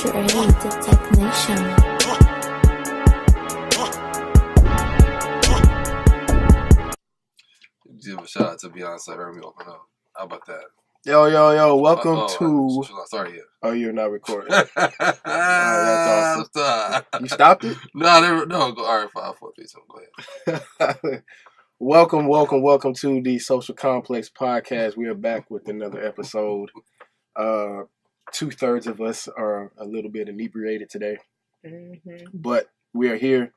TrapSocialHTX Nation. Give a shout out to Beyoncé. Heard me open up. How about that? Yo, welcome to... Sorry, yeah. Oh, you're not recording. That's awesome. You stopped it? No, go. All right, 5, 4, 3, 2, go ahead. Welcome to the Social Complex Podcast. We are back with another episode. 2/3 of us are a little bit inebriated today. Mm-hmm. But we are here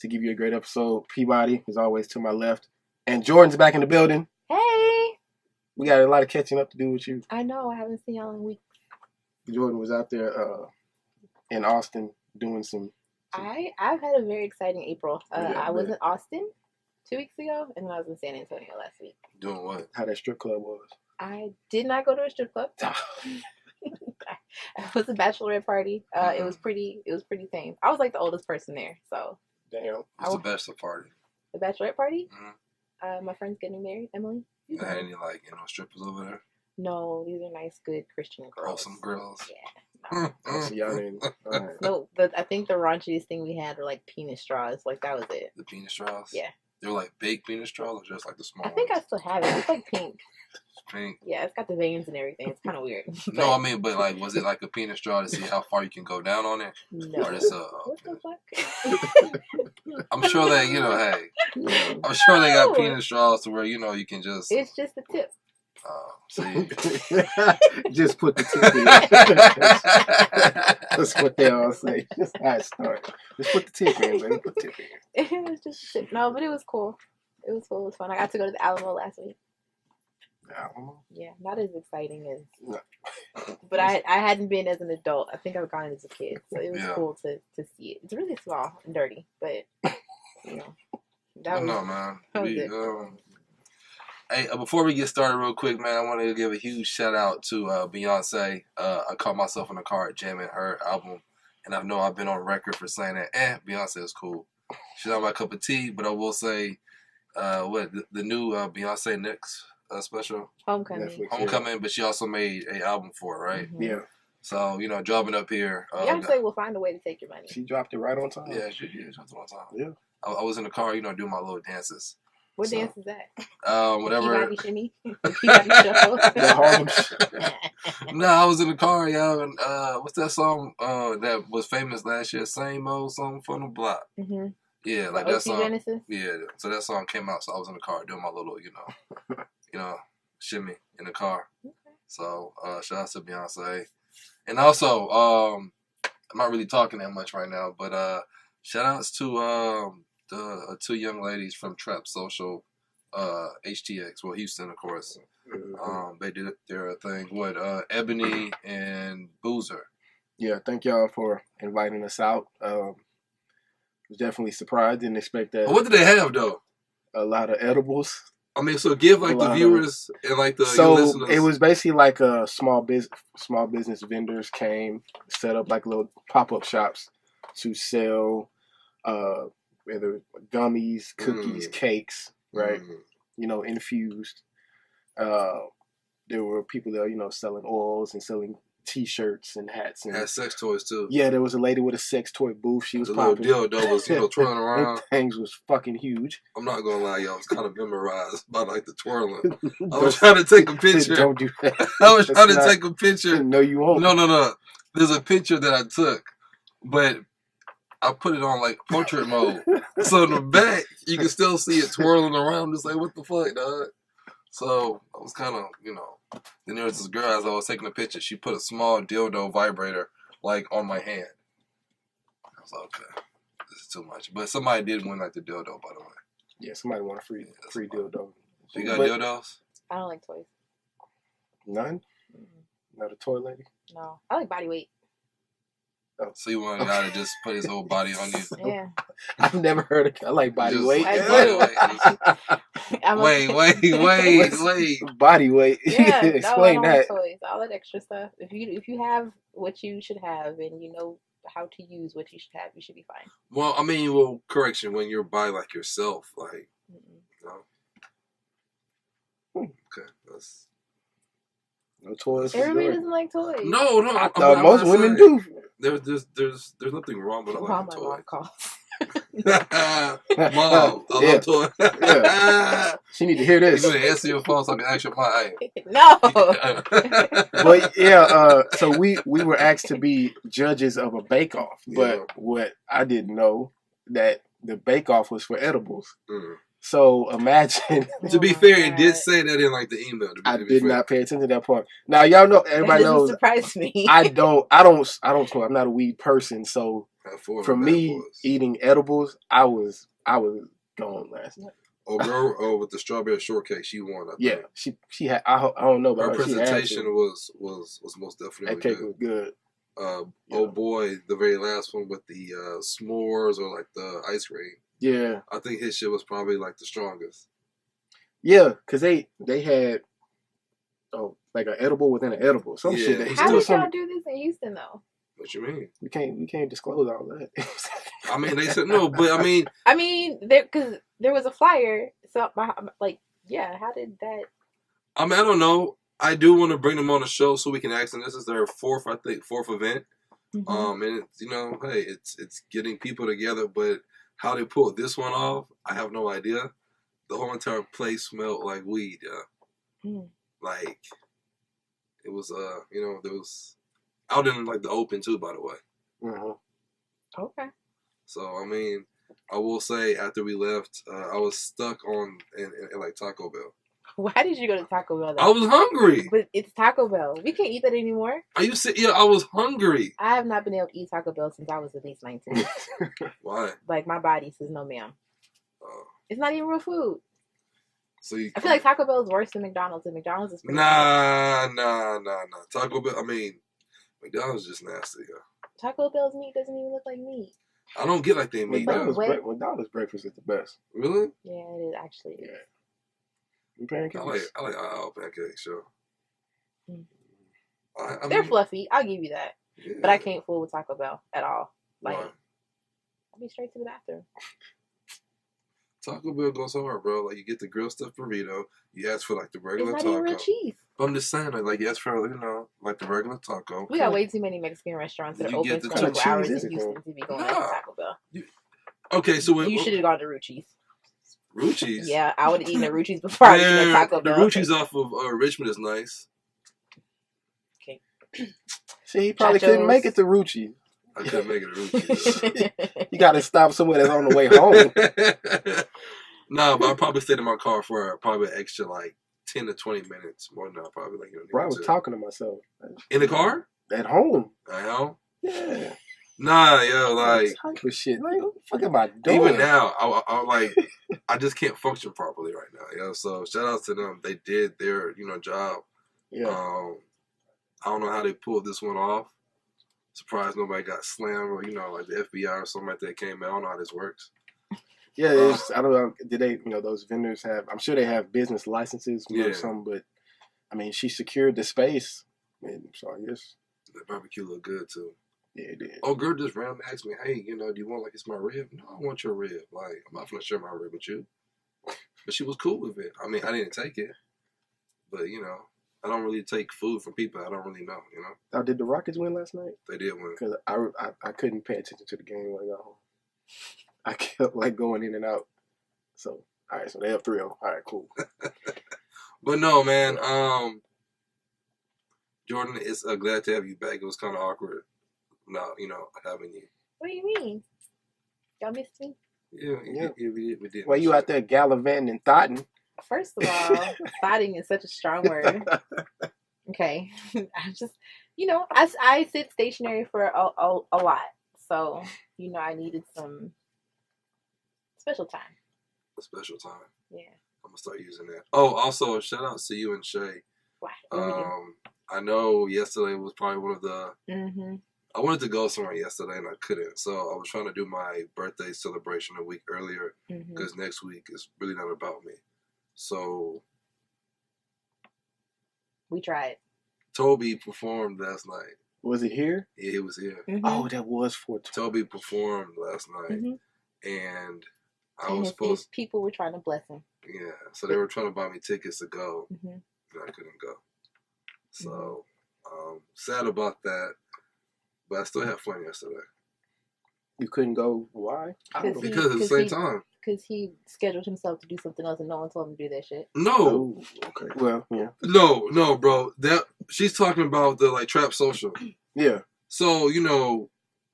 to give you a great episode. Peabody is always to my left. And Jordan's back in the building. Hey! We got a lot of catching up to do with you. I know. I haven't seen y'all in weeks. Jordan was out there in Austin doing some... I've had a very exciting April. I was in Austin 2 weeks ago, and then I was in San Antonio last week. Doing what? How that strip club was. I did not go to a strip club. It was a bachelorette party. It was pretty tame. I was like the oldest person there, so. Damn. What's the bachelor party? The bachelorette party? Mm-hmm. My friend's getting married, Emily. You had any strippers over there? No, these are nice, good Christian girls. Awesome girls. Yeah. No. So y'all didn't. Right. No, I think the raunchiest thing we had were like penis straws. Like that was it. The penis straws? Yeah. They were like baked penis straws or just like the small I think ones? I still have it. It's like pink. Pink. Yeah, it's got the veins and everything. It's kind of weird. No, I mean, but like, was it like a penis straw to see how far you can go down on it? No. Or just what the fuck? I'm sure that, I'm sure they got penis straws to where, you can just... It's just the tip. See? Just put the tip in. That's what they all say. Just how it starts. Just put the tip in, baby. Put the tip in. It was just a tip. No, but it was cool. It was cool. It was fun. I got to go to the Alamo last week. Alamo? Yeah, not as exciting as... No. But I hadn't been as an adult. I think I've gone as a kid. So it was cool to see it. It's really small and dirty, but, That was man. That was it. Hey, before we get started real quick, man, I want to give a huge shout out to Beyoncé. I caught myself in the car jamming her album, and I know I've been on record for saying that, Beyoncé is cool. She's not my cup of tea, but I will say, the new Beyoncé next special? Homecoming. Netflix, but she also made an album for it, right? Mm-hmm. Yeah. So, dropping up here. Beyonce will find a way to take your money. She dropped it right on time. Yeah, she did. Dropped it on time. Yeah. I was in the car, doing my little dances. What dance is that? Whatever. Peabody shimmy? Peabody shuffle? No, I was in the car, y'all. And, what's that song that was famous last year? Same old song from the block. Mm-hmm. Yeah, like that song. Genesis? Yeah, so that song came out, so I was in the car doing my little, shimmy in the car. Okay. So, shout out to Beyonce. And also, I'm not really talking that much right now, but shout outs to the two young ladies from TrapSocialHTX, well, Houston, of course. They did their thing with Ebony and Boozer. Yeah, thank y'all for inviting us out. Was definitely surprised. Didn't expect that. What did they have though? A lot of edibles. I mean, so give like the viewers and like the your listeners. It was basically like a small business vendors came, set up like little pop-up shops to sell whether gummies, cookies, cakes, right? Infused. There were people there, selling oils and selling T-shirts and hats and had sex toys too. Yeah, there was a lady with a sex toy booth. She was popping. The little dildo was twirling around. Them things was fucking huge. I'm not gonna lie, y'all. I was kind of memorized by like the twirling. I was trying to take a picture. Don't do that. I was trying to take a picture. No, you won't. No. There's a picture that I took, but I put it on like portrait mode. So in the back, you can still see it twirling around. Just like, what the fuck, dog? So I was kind of, Then there was this girl, as I was taking a picture, she put a small dildo vibrator, like, on my hand. I was like, okay, this is too much. But somebody did win, like, the dildo, by the way. Yeah, somebody won a free dildo. You got dildos? I don't like toys. None? Mm-hmm. Not a toy lady? No. I like body weight. Oh. So you want a guy to just put his whole body on you? Yeah. I've never heard of I like body weight. Body weight. Wait. Body weight. Yeah, Explain that. Like toys. All that extra stuff. If you have what you should have and you know how to use what you should have, you should be fine. Well, I mean, correction, when you're by like yourself, like, Okay, that's no toys. Everybody doesn't like toys. No. Most women do. There's nothing wrong with Wow, like a my toy. mom calls. Mom, I love toy. Yeah. She need to hear this. You gonna answer your phone so I can ask your mom. No. But yeah, so we were asked to be judges of a bake-off, but what I didn't know that the bake-off was for edibles. Mm. So imagine. To be fair, it did say that in like the email. I did not pay attention to that part. Now y'all know, everybody knows. Surprise me. I don't smoke. I'm not a weed person, so for me eating edibles, I was gone last night. Oh, girl, with the strawberry shortcake, she won. I think. Yeah, she had. I don't know, but her presentation was most definitely that cake good. was good. Oh boy, the very last one with the s'mores or like the ice cream. Yeah, I think his shit was probably like the strongest. Yeah, because they had like an edible within an edible. Some shit. How did y'all do this in Houston though? What you mean? We can't disclose all that. I mean, they said no, but I mean, because there was a flyer. So like, yeah, how did that? I mean, I don't know. I do want to bring them on the show so we can ask them. This is their fourth event. Mm-hmm. And it's, hey, it's getting people together, but how they pulled this one off, I have no idea. The whole entire place smelled like weed. Like it was, there was out in like the open too, by the way. Mm-hmm. Okay. So I mean, I will say after we left, I was stuck in like Taco Bell. Why did you go to Taco Bell? I was hungry. But it's Taco Bell. We can't eat that anymore. Are you serious? Yeah, I was hungry. I have not been able to eat Taco Bell since I was at least 19. Why? Like, my body says no, ma'am. It's not even real food. So I feel like Taco Bell is worse than McDonald's, and McDonald's is pretty Nah. Taco Bell, McDonald's is just nasty, yo. Taco Bell's meat doesn't even look like meat. I don't get like they meat. McDonald's breakfast is the best. Really? Yeah, it is actually. Yeah. Pancakes? I like all pancakes, sure. They're fluffy. I'll give you that. Yeah. But I can't fool with Taco Bell at all. Like, why? I'll be straight to the bathroom. Taco Bell goes hard, bro. Like, you get the grilled stuffed burrito. You ask for like the regular it's taco. Not even real cheese. But I'm just saying, like you ask for like the regular taco. We got way too many Mexican restaurants that are open 24 hours in Houston to be going to Taco Bell. Okay, so you should have gone to Ruchi's. Ruchi's? Yeah, I would have eaten a Ruchi's before I would eat a Taco Bell. The Ruchi's off of Richmond is nice. Okay. See, he probably couldn't make it to Ruchi. I couldn't make it to Ruchi's. You got to stop somewhere that's on the way home. No, but I probably stayed in my car for probably an extra like 10 to 20 minutes. More than I probably like. Bro, I was talking to myself. In the car? At home. At home? Yeah. Nah, yo, like for shit. Like, what the fuck am I doing? Even now, I like, I just can't function properly right now, yo. So shout out to them. They did their, job. Yeah. I don't know how they pulled this one off. Surprised nobody got slammed or like the FBI or something like that came out. I don't know how this works. Yeah, I don't know. Did they? Those vendors have? I'm sure they have business licenses. Some, but I mean, she secured the space, and so I guess the barbecue looked good too. Yeah, it did. Oh, girl just randomly asked me, hey, do you want it's my rib? No, I want your rib. Like, I'm not going to share my rib with you. But she was cool with it. I mean, I didn't take it. But, I don't really take food from people I don't really know, Oh, did the Rockets win last night? They did win. Because I couldn't pay attention to the game when I got home. I kept, going in and out. So, all right, so they up 3-0. All right, cool. But no, man. Jourdan, it's glad to have you back. It was kind of awkward. Not, having you. What do you mean? Y'all missed me? Yeah, we did. Well, you out there gallivanting and thotting. First of all, thotting is such a strong word. Okay. I just, I sit stationary for a lot. So, I needed some special time. A special time? Yeah. I'm going to start using that. Oh, also, shout out to you and Shay. Why? I know yesterday was probably one of the... Mm-hmm. I wanted to go somewhere yesterday and I couldn't. So I was trying to do my birthday celebration a week earlier because next week is really not about me. So we tried. Toby performed last night. Was it here? Yeah, he was here. Mm-hmm. Oh, that was for Toby performed last night, and people were trying to bless him. Yeah, so they were trying to buy me tickets to go, and I couldn't go. So sad about that. But I still had fun yesterday. You couldn't go. Why? Because at the same time. Because he scheduled himself to do something else and no one told him to do that shit. No. Oh, okay. Well, yeah. No, bro. That she's talking about the like Trap Social. Yeah. So,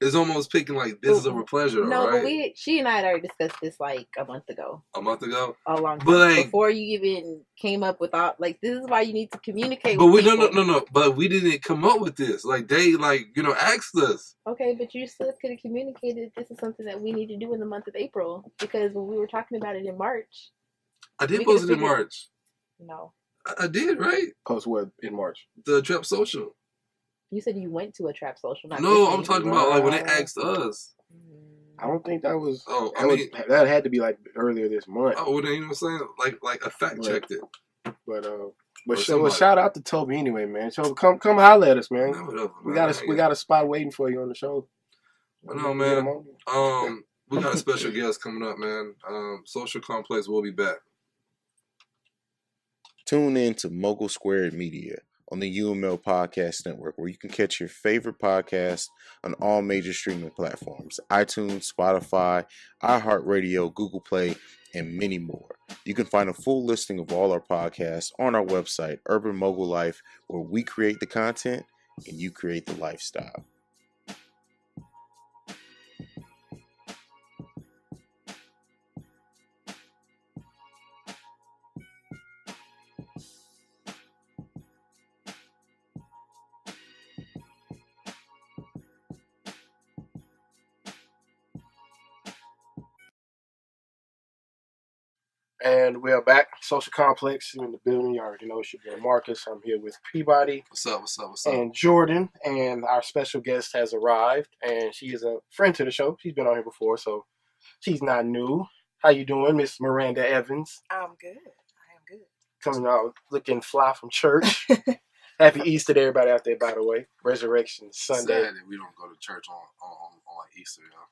it's almost picking like business over pleasure, no, right? but she and I had already discussed this like a month ago. A month ago? A long time. But like, before you even came up with all like this is why you need to communicate but with we people. no. But we didn't come up with this. Like they asked us. Okay, but you still could have communicated this is something that we need to do in the month of April. Because when we were talking about it in March. I did post it in March. No. I did, right? Post what in March? The Trap Social. You said you went to a Trap Social. Not no, I'm talking about like when they asked us. I don't think that was. Oh, that had to be like earlier this month. Oh, well, then, you know what I'm saying? Like I fact checked it. But shout out to Toby anyway, man. Toby, come holler at us, man. No, whatever, we got a spot waiting for you on the show. I know, man. We got a special guest coming up, man. Social Complex will be back. Tune in to Mogul Squared Media on the UML Podcast Network, where you can catch your favorite podcast on all major streaming platforms: iTunes, Spotify, iHeartRadio, Google Play, and many more. You can find a full listing of all our podcasts on our website, Urban Mogul Life, where we create the content and you create the lifestyle. And we are back. Social Complex in the building. You already know it's your boy Marcus. I'm here with Peabody. What's up? And Jourdan. And our special guest has arrived. And she is a friend to the show. She's been on here before, so she's not new. How you doing, Miss Maranda Evans? I'm good. I am good. Coming out looking fly from church. Happy Easter to everybody out there, by the way. Resurrection Sunday. Sad that we don't go to church on like Easter, y'all.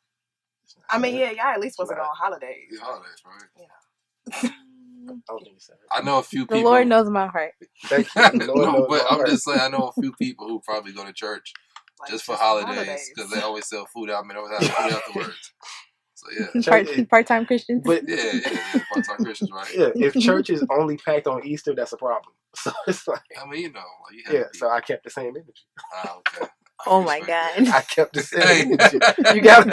I mean, yeah, y'all at least wasn't on holidays. Yeah, holidays, right? You know. I know a few people. The Lord knows my heart. Thank you. No, but I'm just saying, I know a few people who probably go to church like just for holidays because they always sell food out. I mean, they always have food afterwards. So yeah, part-time Christians. But yeah, part-time Christians, right? Yeah, if church is only packed on Easter, that's a problem. So it's like, I mean, you so I kept the same energy. Okay. Oh my God! I kept the same energy. You got.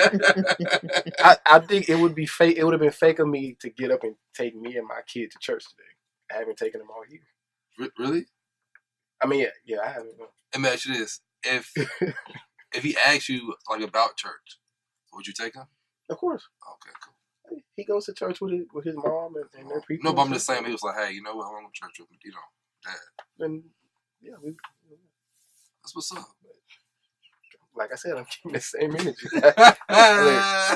I think it would be fake. It would have been fake of me to get up and take me and my kid to church today. I haven't taken them all year. Really? I mean, yeah, I haven't. Let me ask you this: if he asks you like about church, would you take him? Of course. Okay, cool. He goes to church with his mom and their people. No, but I'm just saying, he was like, hey, you know what? I want to church with me, Dad. And yeah, that's what's up. Like I said, I'm keeping the same energy.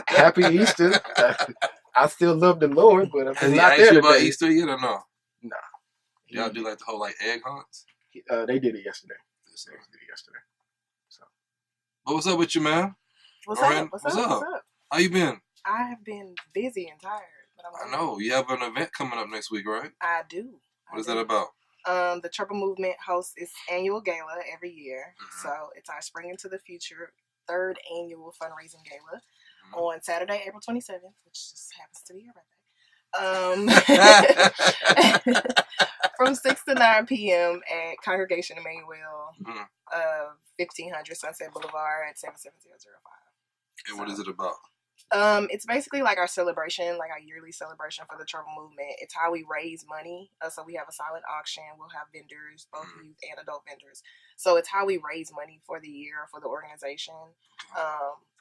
Happy Easter. I still love the Lord, but I'm Has he not asked there you about today. Easter yet or no? Nah. Y'all do like the whole like egg hunts? They did it yesterday. So. But what's up with you, man? What's up? How you been? I have been busy and tired. But I know. You have an event coming up next week, right? I do. What is that about? The Troubled Movement hosts its annual gala every year. Mm-hmm. So it's our Spring into the Future 3rd annual fundraising gala on Saturday, April 27th, which just happens to be your birthday. From 6 to 9 p.m. at Congregation Emmanuel, 1500 Sunset Boulevard at 77005. And what is it about? It's basically like our celebration, like our yearly celebration for the Troubled Movement. It's how we raise money. So we have a silent auction. We'll have vendors, both youth and adult vendors. So it's how we raise money for the year, for the organization.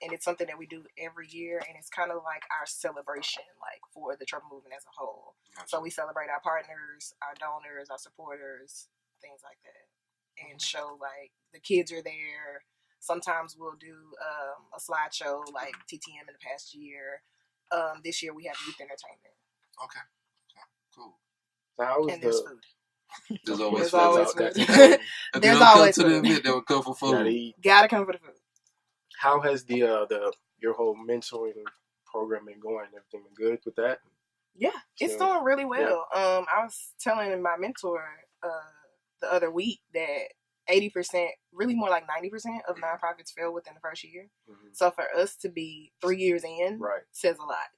And it's something that we do every year. And it's kind of like our celebration, like for the Troubled Movement as a whole. Gotcha. So we celebrate our partners, our donors, our supporters, things like that. And show like the kids are there. Sometimes we'll do a slideshow like TTM in the past year. This year we have youth entertainment. Okay. Cool. So how was there's food. There's always food. There's always food. To the event, they will come for food. Gotta come for the food. How has your whole mentoring program been going? Everything been good with that? Yeah, it's doing really well. Yeah. I was telling my mentor the other week that 80%, really more like 90% of nonprofits fail within the first year. Mm-hmm. So for us to be 3 years in says a lot.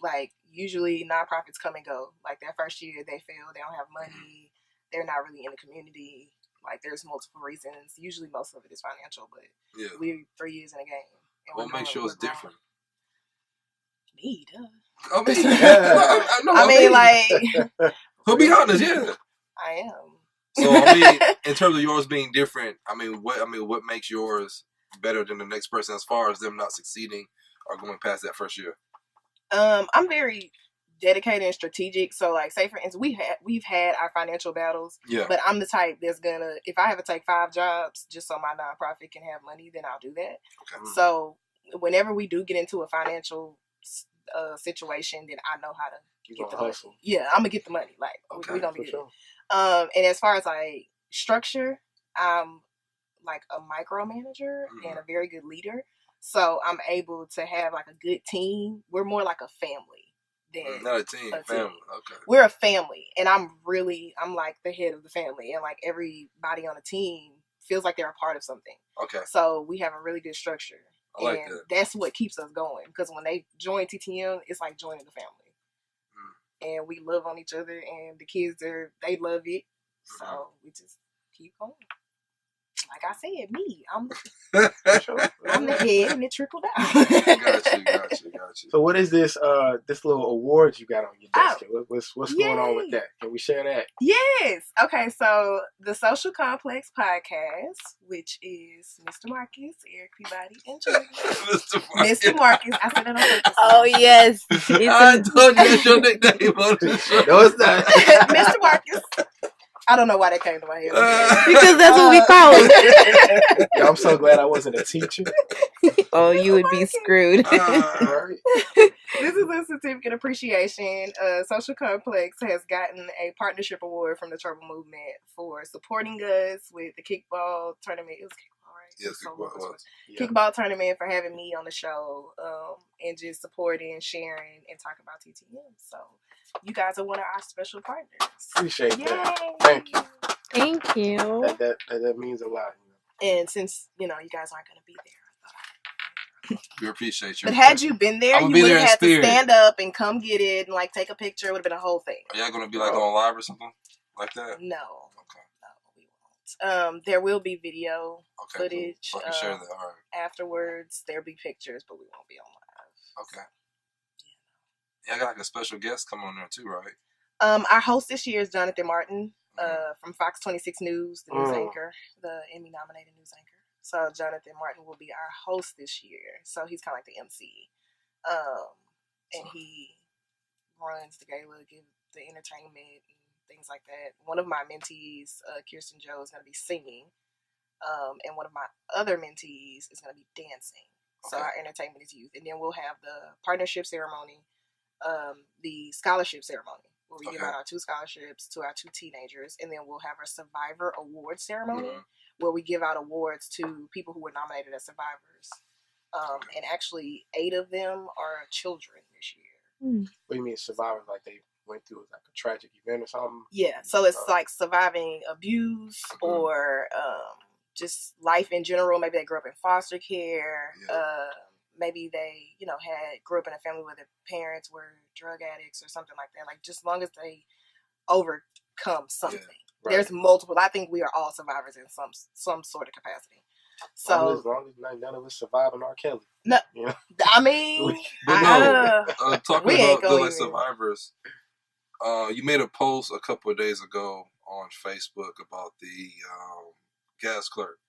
Like, usually nonprofits come and go. Like, that first year they fail, they don't have money, they're not really in the community. Like, there's multiple reasons. Usually most of it is financial, but we're 3 years in a game. What makes yours different? Me, duh. I mean, I mean, like... Who'll be honest, yeah. I am. So, I mean, in terms of yours being different, what makes yours better than the next person as far as them not succeeding or going past that first year? I'm very dedicated and strategic. So, like, say for instance, we've had our financial battles. Yeah. But I'm the type that's gonna, if I have to take 5 jobs just so my nonprofit can have money, then I'll do that. Okay. So, whenever we do get into a financial situation, then I know how to get the hustle. Money. Yeah, I'm gonna get the money. Like, we're gonna be good. And as far as like structure, I'm like a micromanager and a very good leader. So I'm able to have like a good team. We're more like a family than not a team. Family. Okay. We're a family, and I'm like the head of the family, and like everybody on the team feels like they're a part of something. Okay. So we have a really good structure. I like that. That's what keeps us going, because when they join TTM, it's like joining the family. And we love on each other, and the kids they love it. So we just keep going. Like I said, I'm the head, and it trickled out. Got you. So what is this little award you got on your desk? What's going on with that? Can we share that? Yes. Okay, so the Social Complex podcast, which is Mr. Marcus, Eric Peabody, and Jourdan. Mr. Marcus. I said it on purpose. Oh, yes. I told you that's your nickname on the show. No, it's not. Mr. Marcus. I don't know why that came to my head. Because that's what we call him. Yeah, I'm so glad I wasn't a teacher. Oh, you would be screwed. This is a certificate appreciation. Social Complex has gotten a partnership award from the Troubled Movement for supporting us with the kickball tournament. It was kickball, right? Yes, kickball tournament, for having me on the show, and just supporting, sharing, and talking about TTM. So you guys are one of our special partners. Appreciate that. Thank you. Thank you. That means a lot. And since you guys aren't going to be there, we appreciate you. But had you been there, you would have had to stand up and come get it and like take a picture. It would have been a whole thing. Are y'all going to be like on live or something like that? No. Okay. No, we won't. There will be video footage. Cool. Share that. All right. Afterwards, there'll be pictures, but we won't be on live. Okay. Yeah, I got like a special guest coming on there too, right? Our host this year is Jonathan Martin from Fox 26 News, the news anchor, the Emmy-nominated news anchor. So Jonathan Martin will be our host this year. So he's kind of like the MC. And he runs the gala, gives the entertainment and things like that. One of my mentees, Kirsten Joe, is going to be singing. And one of my other mentees is going to be dancing. Okay. So our entertainment is youth. And then we'll have the partnership ceremony, the scholarship ceremony, where we give out our 2 scholarships to our 2 teenagers. And then we'll have our Survivor Award ceremony, where we give out awards to people who were nominated as survivors. And actually 8 of them are children this year. What do you mean survivors? Like they went through like a tragic event or something? Yeah, so it's like surviving abuse or just life in general. Maybe they grew up in foster care. Maybe they, grew up in a family where their parents were drug addicts or something like that. Like, just as long as they overcome something. Right. There's multiple. I think we are all survivors in some sort of capacity. So as long as none of us survive on R. Kelly. No, I mean, talking about the survivors. You made a post a couple of days ago on Facebook about the gas clerk,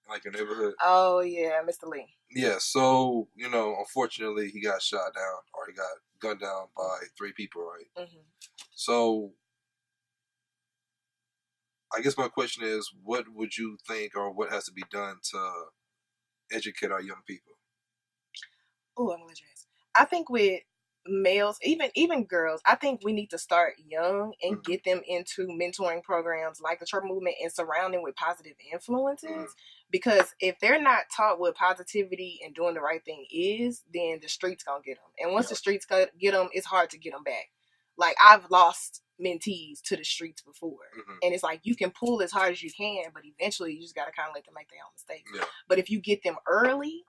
like your neighborhood. Oh yeah, Mr. Lee. Yeah, so unfortunately, he got shot down, or he got gunned down by 3 people, right? Mm-hmm. So I guess my question is, what would you think, or what has to be done to educate our young people? Oh, I'm glad you asked. I think with males, even girls, I think we need to start young and get them into mentoring programs like the Troubled Movement and surround them with positive influences. Because if they're not taught what positivity and doing the right thing is, then the streets gonna get them. And once the streets get them, it's hard to get them back. Like, I've lost mentees to the streets before. Mm-hmm. And it's like, you can pull as hard as you can, but eventually you just got to kind of let them make their own mistakes. Yeah. But if you get them early,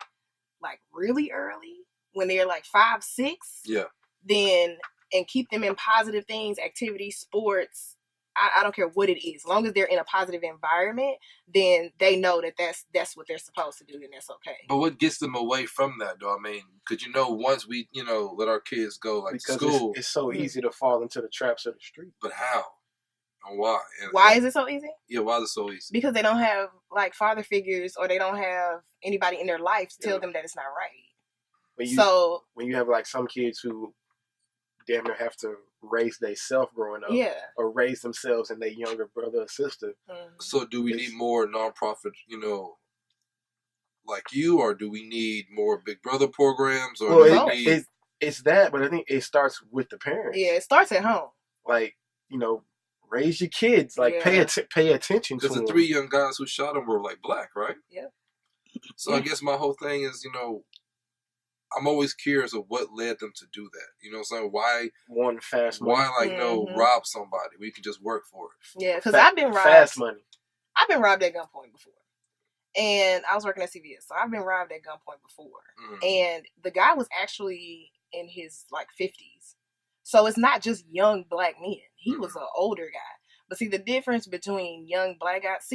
like really early, when they're like 5, 6, yeah, then, and keep them in positive things, activities, sports, I don't care what it is. As long as they're in a positive environment, then they know that that's what they're supposed to do, and that's okay. But what gets them away from that, though? I mean, because once we, let our kids go to school, it's so easy to fall into the traps of the street. But how and why? Why is it so easy? Yeah, why is it so easy? Because they don't have like father figures, or they don't have anybody in their life to tell them that it's not right. When you have like some kids who damn near have to raise themselves growing up, or raise themselves and their younger brother or sister. So do we need more nonprofit, like you, or do we need more Big Brother programs? Or it's that, but I think it starts with the parents. Yeah, it starts at home. Like, raise your kids. Like, pay attention to them. Because the 3 young guys who shot him were like black, right? Yeah. So I guess my whole thing is, I'm always curious of what led them to do that. You know what I'm saying? Why want fast money? Why rob somebody? We can just work for it. Yeah, because I've been robbed. Fast money. I've been robbed at gunpoint before. And I was working at CVS, so I've been robbed at gunpoint before. And the guy was actually in his like 50s. So it's not just young black men. He was an older guy. But see, the difference between young black guys,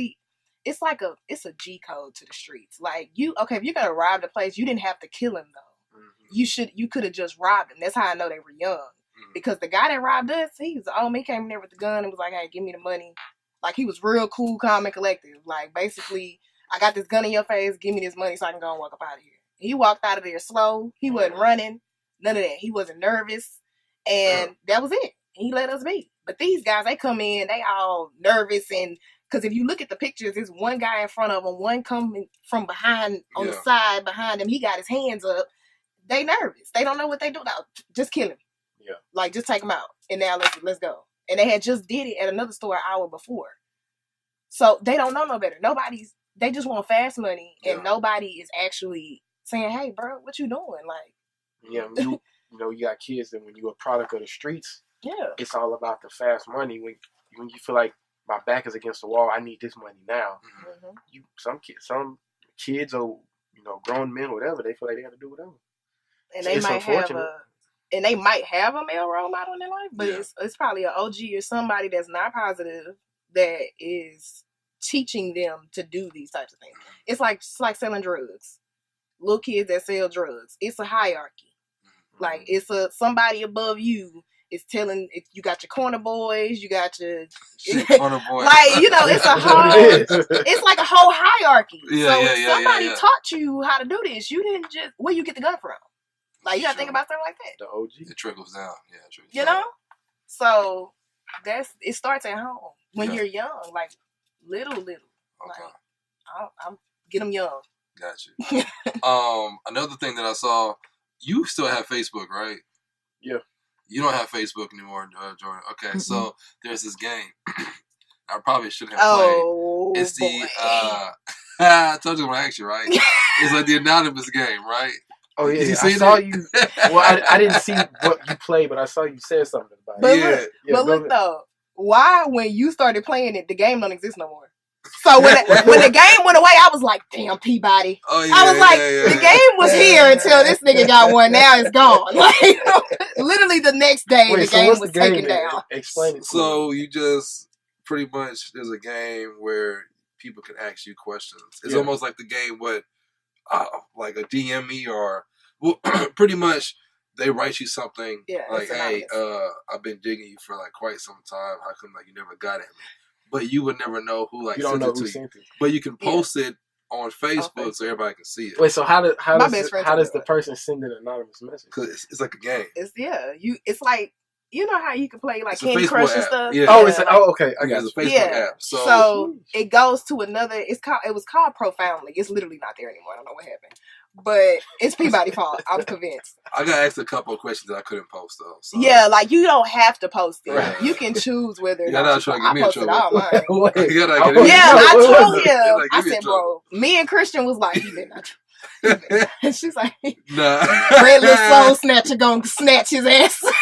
it's a G code to the streets. Like, if you're gonna rob the place, you didn't have to kill him though. You could have just robbed him. That's how I know they were young. Because the guy that robbed us, he was old. He came in there with the gun and was like, "Hey, give me the money." Like, he was real cool, calm, and collective. Like, basically, I got this gun in your face. Give me this money so I can go and walk up out of here. He walked out of there slow. He wasn't running. None of that. He wasn't nervous. And that was it. He let us be. But these guys, they come in, they all nervous. And because if you look at the pictures, there's one guy in front of him, one coming from behind, on the side behind him. He got his hands up. They nervous. They don't know what they do. Now, just kill him. Yeah. Like, just take him out. And now let's go. And they had just did it at another store an hour before. So they don't know no better. They just want fast money, and nobody is actually saying, "Hey, bro, what you doing?" Like, you got kids that when you're a product of the streets, it's all about the fast money. When you feel like my back is against the wall, I need this money now. Some kids or grown men, whatever, they feel like they got to do whatever. And they might have a male role model in their life, but it's probably an OG or somebody that's not positive that is teaching them to do these types of things. It's like selling drugs. Little kids that sell drugs. It's a hierarchy. Like, it's somebody above you is telling, you got your corner boys, you got your corner boys. Like, it's a whole it's like a whole hierarchy. If somebody taught you how to do this, you didn't just, where you get the gun from? Like, you gotta think about something like that. The OG. It trickles down. Yeah, it trickles down. So it starts at home when you're young, like little. Okay. Like, I'm get them young. Got you. Another thing that I saw, you still have Facebook, right? Yeah. You don't have Facebook anymore, Jourdan. Okay, so there's this game. I probably shouldn't have played. It's the I told you when I asked you, right? It's like the anonymous game, right? Oh yeah, Did you see I saw you. Well, I didn't see what you played, but I saw you said something about it. But look though, why when you started playing it, the game don't exist no more. So when the game went away, I was like, "Damn, Peabody!" I was like, "The game was here until this nigga got one. Now it's gone." Like, literally the next day, the game was taken down. Explain it. So you just pretty much, there's a game where people can ask you questions. It's almost like the game like a DM me, or pretty much they write you something like, "Hey, I've been digging you for like quite some time. How come like you never got at me?" But you would never know who sent it to you. But you can post it on Facebook so everybody can see it. Wait, so how does the person send an anonymous message? Because it's like a game. It's like, you know how you can play like Candy Crush and stuff. Yeah. Okay, I got it. It's a Facebook app. So it goes to another. It was called Profoundly. It's literally not there anymore. I don't know what happened. But it's Peabody's fault. I'm convinced. I got asked a couple of questions that I couldn't post though. So. Yeah, like you don't have to post it. Right. You can choose whether or not. I posted all mine. I told you. I said, bro. Me and Christian was like, he did not. And she's like, Nah. red little soul snatcher gonna snatch his ass. Wait,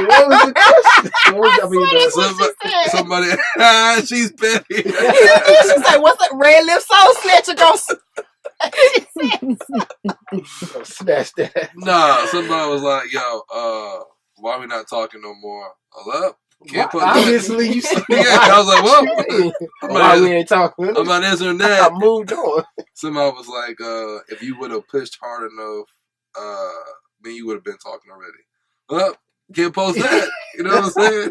what was the question? What was, I mean, That's what she said. Somebody, she's petty. She's like, what's that red lip soul snatcher gonna snatch that. Nah, somebody was like, yo, why are we not talking no more? Hello? Can't put Obviously, you said yeah, I was like, well, why we ain't talking? I'm not answering I that. moved on. Somebody was like, if you would have pushed hard enough, then you would have been talking already. Well, can't post that. You know what I'm saying?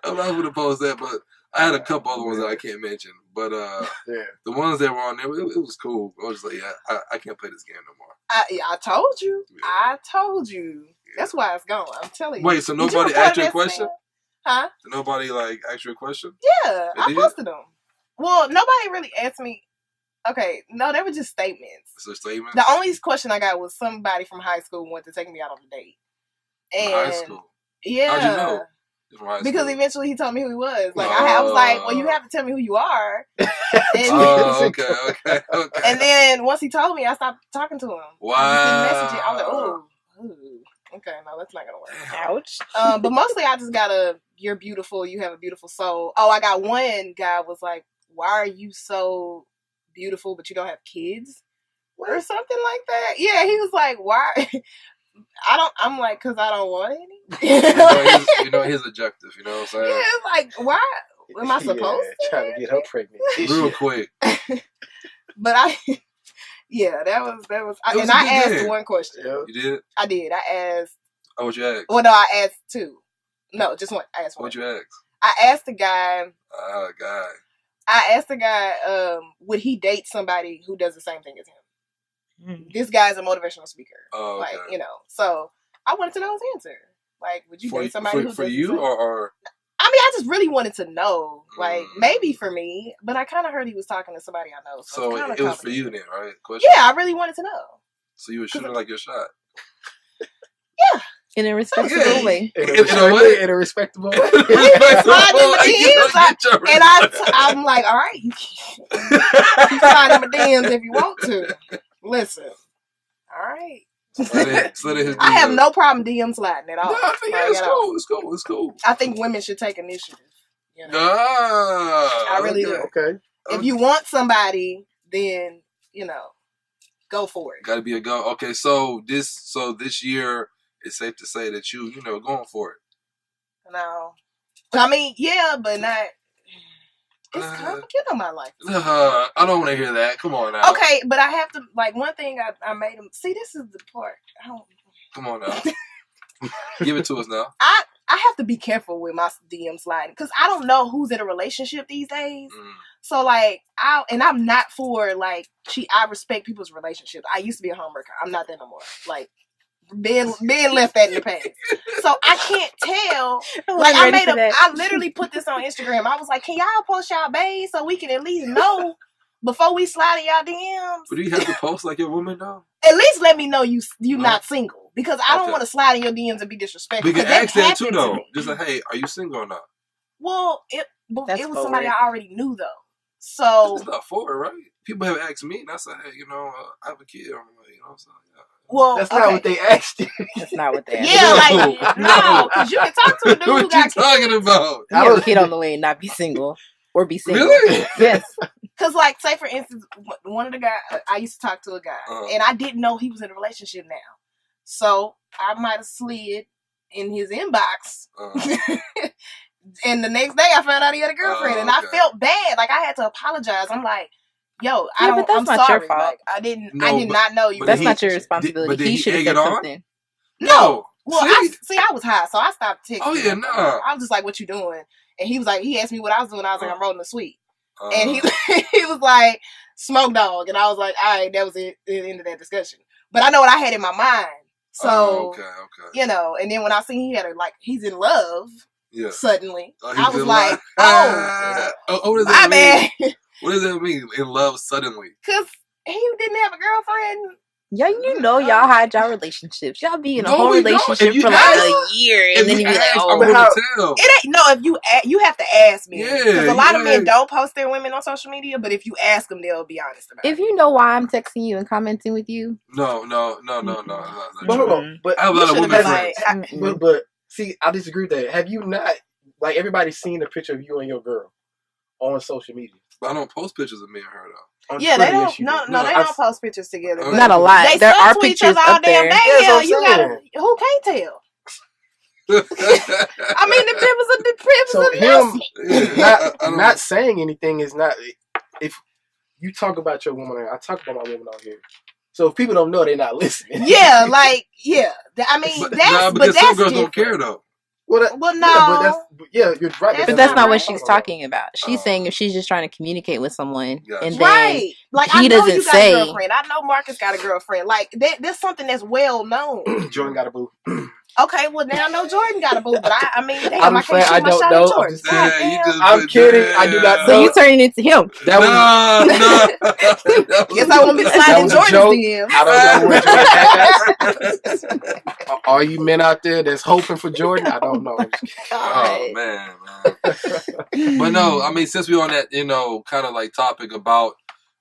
I'm not going to post that, but I had a couple other ones that I can't mention. But the ones that were on there, it was cool. I was just like, yeah, I can't play this game no more. I told you. Yeah. I told you. Yeah. That's why it's gone. I'm telling you. Wait, so Did nobody report asked you a that question? snap? Huh? Did nobody, ask you a question? Yeah, They I did? posted them. Well, nobody really asked me. Okay, no, they were just statements. It's a statement? The only question I got was somebody from high school wanted to take me out on a date. And High school. yeah. How'd you know? From high Because school. eventually he told me who he was. Like I was like, well, you have to tell me who you are. Oh, okay. And then once he told me, I stopped talking to him. Wow. I just didn't message it. I was like, ooh. Okay, no, that's not gonna work. Ouch. But mostly I just got you're beautiful, you have a beautiful soul. Oh, I got one guy was like, why are you so beautiful but you don't have kids? Or something like that. Yeah, he was like, why? I'm like, because I don't want any. you know his objective, you know what I'm saying? Yeah, it's like, why am I supposed to? Trying to get her pregnant. Real quick. But that was It was and a I good asked game. one question. Yeah. You did? I did. I asked. Oh, what you asked? Well, no, I asked two. No, just one. I asked one. What you asked? I asked the guy. Guy. I asked the guy, would he date somebody who does the same thing as him? Mm. This guy's a motivational speaker. Oh, okay. Like, so I wanted to know his answer. Like, would you date somebody who for does you the same? or I mean, I just really wanted to know. Like, maybe for me, but I kind of heard he was talking to somebody I know. so it's it was for you then, right? Question? Yeah, I really wanted to know. So you were shooting like your shot. Yeah. In a respectable Okay. way. In a respectable way. I'm like, all right, you slide in my DMs if you want to. Listen, all right. I have no problem DM sliding at all. No, I think it's cool. I think women should take initiative. You know? I really do. Okay. If you want somebody, then go for it. Got to be a go. Okay, so this year it's safe to say that you going for it. No, I mean, yeah, but not. It's complicated on my life. I don't want to hear that. Come on now. Okay, but I have to one thing I made him see. This is the part. Come on now. Give it to us now. I have to be careful with my DM sliding because I don't know who's in a relationship these days. So I'm not for I respect people's relationships. I used to be a homewrecker. I'm not that no more. Like being left that in the past. So I can't tell. I literally put this on Instagram. I was like, can y'all post y'all bays so we can at least know before we slide in y'all DMs? But do you have to post like your woman now? At least let me know you not single. Because I don't want to slide in your DMs and be disrespectful. We can ask that too though. Just like, hey, are you single or not? Well, it was forward. somebody I already knew though. So it's not forward, right? People have asked me and I said, hey, I have a kid. I'm like, so well, that's not what they asked you. That's not what they asked. Yeah, no, because you can talk to a dude what who got you talking about? You have a kid on the way and not be single. Or be single. Really? Yes. Because, say, for instance, one of the guys, I used to talk to a guy, and I didn't know he was in a relationship now. So, I might have slid in his inbox. And the next day, I found out he had a girlfriend, and I felt bad. Like, I had to apologize. I'm like, yo, but that's I'm not sorry. your fault. Like, I did not know you. That's not your responsibility. But he should have said something. No. Well, I was high, so I stopped texting. Oh, yeah, him. no. I was just like, what you doing? And he was like, he asked me what I was doing. I was like, I'm rolling a sweet. And he was like, smoke dog. And I was like, all right, that was it. The end of that discussion. But I know what I had in my mind. So, okay. And then when I seen he had he's in love. Yeah. Suddenly, I was like, "Oh, what does that mean? What does that mean? In love suddenly? Because he didn't have a girlfriend Yeah, you know y'all hide y'all relationships. Y'all be in a No, whole we don't. relationship If you for like ask- a year, and then you be like, ask, "Oh, I'm gonna tell. It ain't if you have to ask me because a lot of men don't post their women on social media, but if you ask them, they'll be honest about it. If you know why I'm texting you and commenting with you, No. But hold on, but I have a lot of women friends. But see, I disagree with that. Have you not, like, everybody's seen a picture of you and your girl on social media? But I don't post pictures of me and her though. Yeah, they don't. No, they don't post pictures together. Okay. not a lot. They There are to each pictures other all up damn there. day. Yeah, Hell, that's you what I'm gotta. Who can't tell? I mean, the privilege So him not saying anything is not. If you talk about your woman, I talk about my woman out here. So if people don't know, they're not listening. Yeah, like I mean, because some girls don't care though. Well, no. You're right. But that's not what she's talking about. She's saying if she's just trying to communicate with someone, and then like he I know doesn't you got say. a girlfriend. I know Marcus got a girlfriend. Like there's something that's well known. Jourdan got a boo. Okay, well now I know Jourdan got a boo, but I mean, damn, I can't saying, shoot I my don't shot know. at Jourdan. I'm kidding. I do not know. So you turning into him? Guess I won't be sliding Jourdan's DM. I don't know where Jourdan. Are you men out there that's hoping for Jourdan? I don't know. Oh man. But no, I mean, since we're on that, kind of like topic about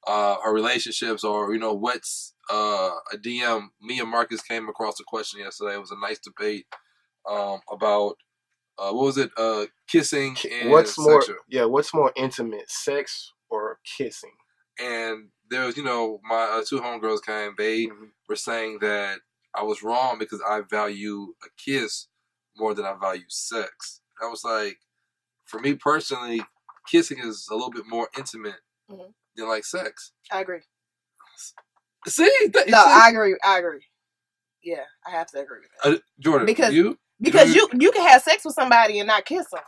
her relationships, or what's a DM. Me and Marcus came across a question yesterday. It was a nice debate about what was it? Kissing and what's sexual. What's more intimate, sex or kissing? And there was, my two homegirls came. They were saying that I was wrong because I value a kiss more than I value sex. I was like, for me personally, kissing is a little bit more intimate than like sex. I agree. I agree. Yeah, I have to agree with that. Jourdan, because you can have sex with somebody and not kiss them.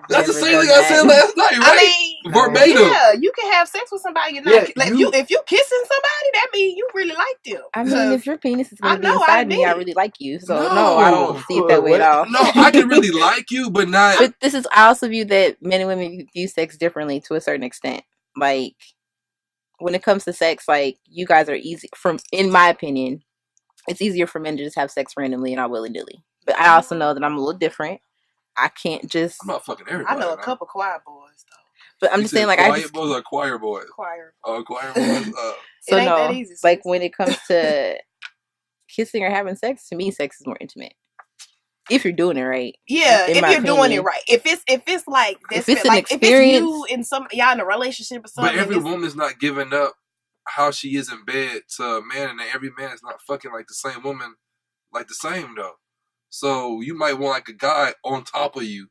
That's the same thing I said last night, right? I mean, verbatim. Yeah, you can have sex with somebody and not if you kissing somebody, that means you really like them. I mean, if your penis is going to be inside me, I really like you. So no, I don't see it that way at all. No, I can really like you, but not. But I also view that men and women view sex differently to a certain extent. Like, when it comes to sex, like, you guys are easy. In my opinion, it's easier for men to just have sex randomly and not willy-nilly. But I also know that I'm a little different. I can't just. I'm not fucking everybody. I know a couple quiet boys though. But I'm just saying, like, quiet boys or choir boys? Choir. Oh, choir boys. So it ain't that easy, like, when it comes to kissing or having sex, to me, sex is more intimate. If you're doing it right. Yeah, if you're doing it right. If it's like this, if it's an experience, if it's you y'all in a relationship or something. But every woman's not giving up how she is in bed to a man, and every man is not fucking like the same woman, like the same though. So you might want like a guy on top of you,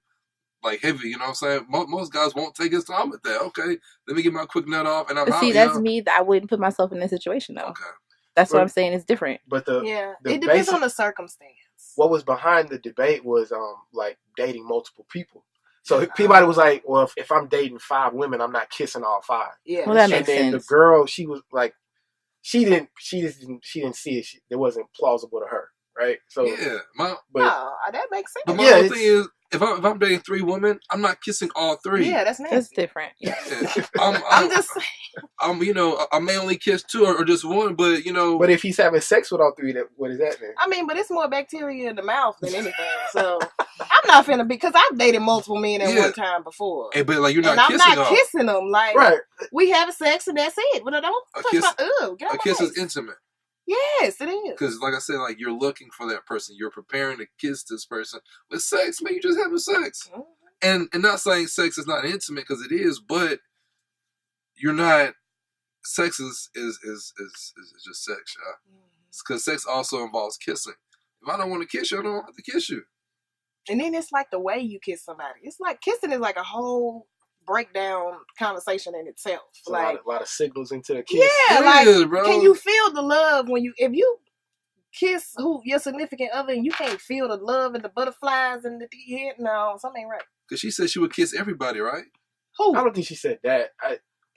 like heavy. You know what I'm saying? Most guys won't take his time with that. Okay, let me get my quick nut off, and I'm out. See, that's me. I wouldn't put myself in that situation though. Okay, that's what I'm saying. It's different. But it depends on the circumstance. What was behind the debate was like dating multiple people. So Peabody was like, well, if I'm dating 5 women, I'm not kissing all 5. Yeah, well, that makes sense. And then the girl, she was like, she didn't see it. It wasn't plausible to her, right? So yeah, that makes sense. But my whole thing is, if I'm dating 3 women, I'm not kissing all 3. Yeah, that's nasty. That's different. Yeah. I'm just saying. I may only kiss 2 or just 1, but But if he's having sex with all 3, what does that mean? I mean, but it's more bacteria in the mouth than anything. So I'm not finna because I've dated multiple men at one time before. Hey, but like you're not kissing them. I'm not kissing them. Like we have sex and that's it. But I don't a kiss is intimate. Yes, it is. Because, like I said, like you're looking for that person, you're preparing to kiss this person. With sex, man, you just having sex, and not saying sex is not intimate because it is, but you're not. Sex is just sex, y'all. Because sex also involves kissing. If I don't want to kiss you, I don't have to kiss you. And then it's like the way you kiss somebody. It's like kissing is like a whole breakdown conversation in itself. So like a lot of signals into the kiss. Yeah, bro. Can you feel the love if you kiss your significant other and you can't feel the love and the butterflies and the head? No, something ain't right. Because she said she would kiss everybody, right? Who? I don't think she said that.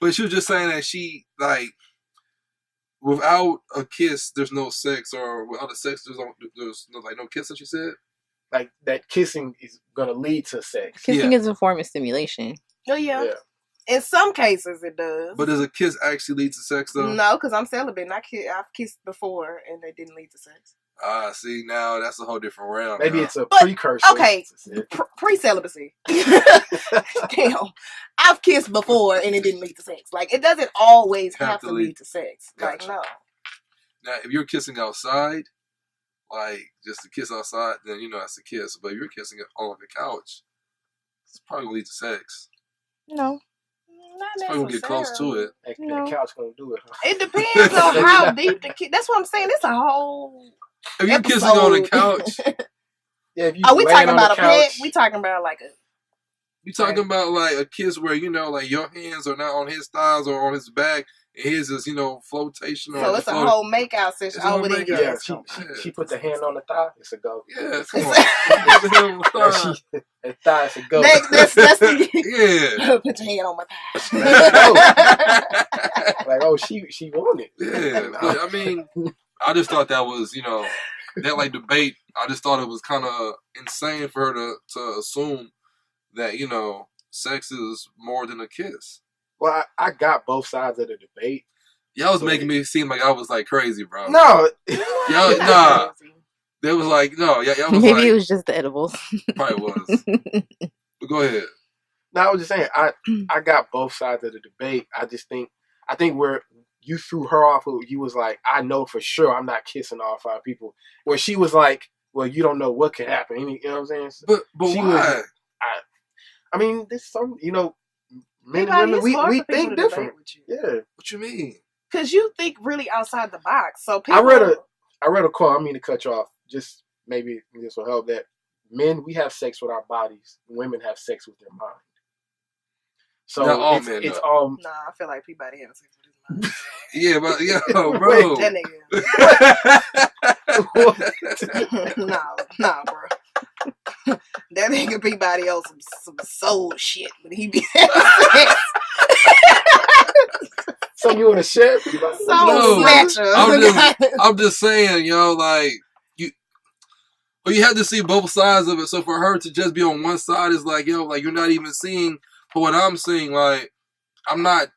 But she was just saying that she without a kiss, there's no sex, or without a sex, there's no kissing. She said, like that kissing is gonna lead to sex. Kissing is a form of stimulation. Oh yeah. In some cases, it does. But does a kiss actually lead to sex, though? No, because I'm celibate and I've kissed before and they didn't lead to sex. See, now that's a whole different realm. Maybe now. it's a precursor. Okay, pre-celibacy. Damn. I've kissed before and it didn't lead to sex. Like, it doesn't always have to lead to sex. Gotcha. Like, no. Now, if you're kissing outside, like, just to kiss outside, then, that's a kiss. But if you're kissing on the couch, it's probably going to lead to sex. No. Not It's probably going to get close to it. The couch gonna do it. It depends on how deep the kiss. That's what I'm saying. It's a whole. If you're kissing on the couch, Yeah, if you Are we talking about a couch, pet? We talking about like a. you talking about like a kiss where like your hands are not on his thighs or on his back, and his is flotation. So it's a whole makeout session. It's a whole within makeout. your she put the hand on the thigh. It's a go. Yeah, come on. The thigh is a go. That's the. Yeah. Put your hand on my thigh. Like, oh, she wanted. Yeah, but I mean, I just thought that was, that like debate. I just thought it was kind of insane for her to assume that sex is more than a kiss. Well, I got both sides of the debate. Y'all was making me seem like I was like crazy, bro. No, Y'all, nah. They was like, no, y'all was Maybe like, it was just the edibles. probably was. But go ahead. No, I was just saying, I got both sides of the debate. I think where you threw her off, you was like, I know for sure I'm not kissing all 5 people. Where she was like, well, you don't know what could happen. You know what I'm saying? But why? I mean, there's some, men and women, we think different. Yeah. What you mean? Because you think really outside the box. So people. I read a quote. I mean to cut you off. Just maybe this will help. That men, we have sex with our bodies. Women have sex with their mind. So not all men. It's all. Nah, I feel like Peabody having sex with his mind. Yeah, but bro. That nigga. nah, bro. That nigga Peabody on some soul shit when he be having sex. So you want to share? I'm just saying, like you have to see both sides of it. So for her to just be on one side is like, like you're not even seeing for what I'm seeing. Like I'm not.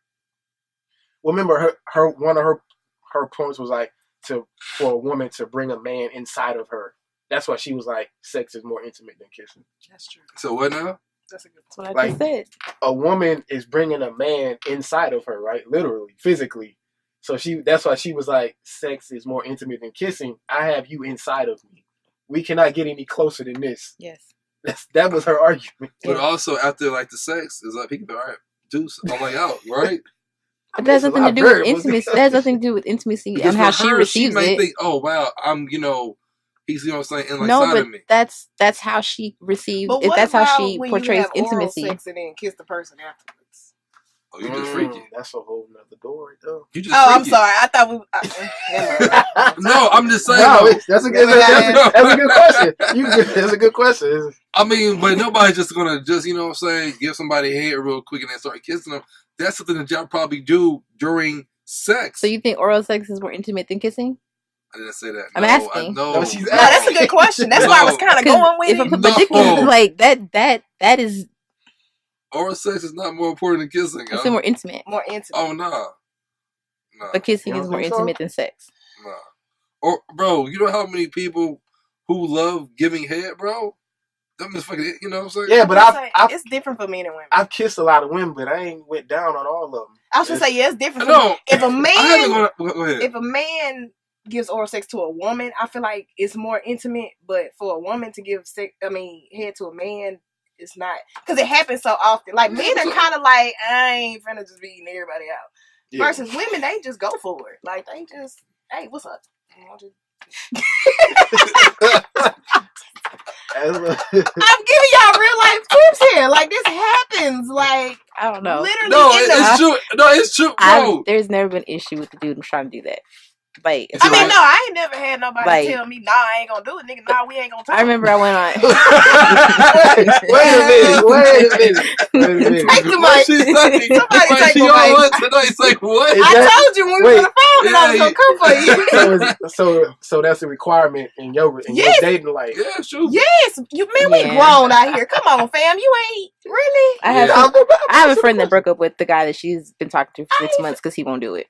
Well, remember her one of her points was like for a woman to bring a man inside of her. That's why she was like, sex is more intimate than kissing. That's true. So what now? That's a good That's what I just said. A woman is bringing a man inside of her, right? Literally, physically. So that's why she was like, sex is more intimate than kissing. I have you inside of me. We cannot get any closer than this. Yes. That was her argument. But also after like the sex is like people be all right, deuce, I'm like out, right? But that has nothing to do with intimacy. That has nothing to do with intimacy and how she receives it. Think, oh wow, I'm he's what I'm saying, inside but of me. that's how she receives. But That's how she when portrays you have intimacy. oral sex and then kiss the person afterwards. Oh, you just freaky. That's a whole nother door, right there. You just I'm freaky. sorry. I thought we. No, I'm just saying. No, that's a good question. That's a good question. I mean, but nobody's just gonna give somebody a head real quick and then start kissing them. That's something that y'all probably do during sex. So you think oral sex is more intimate than kissing? I didn't say that. I'm asking. No, she's No, that's a good question. That's why I was kind of going with it. Particularly like that is. Oral sex is not more important than kissing. It's more intimate. More intimate. Oh no. But kissing is more intimate than sex. No. Or bro, you know how many people who love giving head, bro? Them is fucking. You know what I'm saying? Yeah, but it's different for men and women. I've kissed a lot of women, but I ain't went down on all of them. I was gonna say it's different. No, if a man, go ahead. If a man gives oral sex to a woman, I feel like it's more intimate. But for a woman to give head to a man, it's not, because it happens so often. Like men are kind of like, I ain't finna just be eating everybody out. Yeah. Versus women, they just go for it. Like they just, hey, what's up? I'm giving y'all real life tips here. Like this happens. Like I don't know. Literally, no, it's true. No, it's true, bro. There's never been an issue with the dude who's trying to do that. Like, I ain't never had nobody tell me, nah, I ain't gonna do it, nigga. Nah, we ain't gonna talk. I remember I went on. Wait a minute. Take the mic. Somebody take the mic. Tonight, say what? I told you when we were on the long and I was gonna come for you. So that's a requirement in your Yes. dating life. Yeah, sure. Yes, we grown out here. Come on, fam. You ain't really. I have Yeah. I have a friend that broke up with the guy that she's been talking to for 6 months because he won't do it.